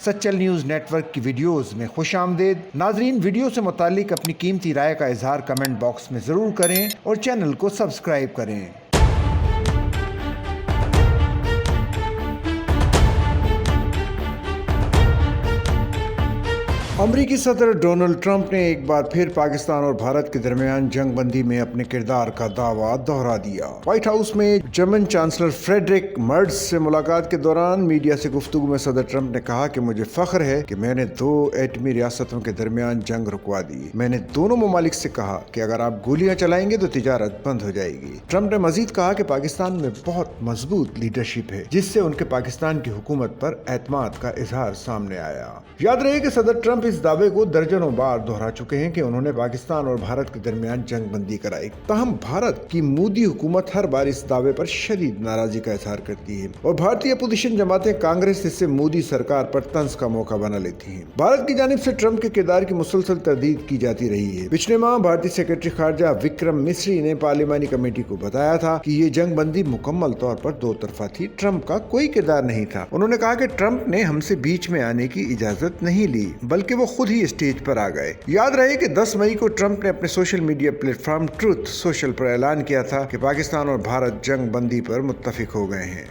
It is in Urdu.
سچل نیوز نیٹ ورک کی ویڈیوز میں خوش آمدید۔ ناظرین، ویڈیو سے متعلق اپنی قیمتی رائے کا اظہار کمنٹ باکس میں ضرور کریں اور چینل کو سبسکرائب کریں۔ امریکی صدر ڈونلڈ ٹرمپ نے ایک بار پھر پاکستان اور بھارت کے درمیان جنگ بندی میں اپنے کردار کا دعویٰ دہرا دیا۔ وائٹ ہاؤس میں جرمن چانسلر فریڈرک مرز سے ملاقات کے دوران میڈیا سے گفتگو میں صدر ٹرمپ نے کہا کہ مجھے فخر ہے کہ میں نے 2 ایٹمی ریاستوں کے درمیان جنگ رکوا دی۔ میں نے دونوں ممالک سے کہا کہ اگر آپ گولیاں چلائیں گے تو تجارت بند ہو جائے گی۔ ٹرمپ نے مزید کہا کہ پاکستان میں بہت مضبوط لیڈرشپ ہے، جس سے ان کے پاکستان کی حکومت پر اعتماد کا اظہار سامنے آیا۔ یاد رہے کہ صدر ٹرمپ اس دعوے کو درجنوں بار دہرا چکے ہیں کہ انہوں نے پاکستان اور بھارت کے درمیان جنگ بندی کرائی۔ تاہم بھارت کی مودی حکومت ہر بار اس دعوے پر شدید ناراضی کا اظہار کرتی ہے اور بھارتی اپوزیشن جماعتیں کانگریس اس سے مودی سرکار پر طنز کا موقع بنا لیتی ہیں۔ بھارت کی جانب سے ٹرمپ کے کردار کی مسلسل تردید کی جاتی رہی ہے۔ پچھلے ماہ بھارتی سیکرٹری خارجہ وکرم مسری نے پارلیمانی کمیٹی کو بتایا تھا کہ یہ جنگ بندی مکمل طور پر 2 طرفہ تھی، ٹرمپ کا کوئی کردار نہیں تھا۔ انہوں نے کہا کہ ٹرمپ نے ہم سے بیچ میں آنے کی اجازت نہیں لی، بلکہ وہ خود ہی اسٹیج پر آ گئے۔ یاد رہے کہ 10 مئی کو ٹرمپ نے اپنے social media platform Truth Social پر اعلان کیا تھا کہ پاکستان اور بھارت جنگ بندی پر متفق ہو گئے ہیں۔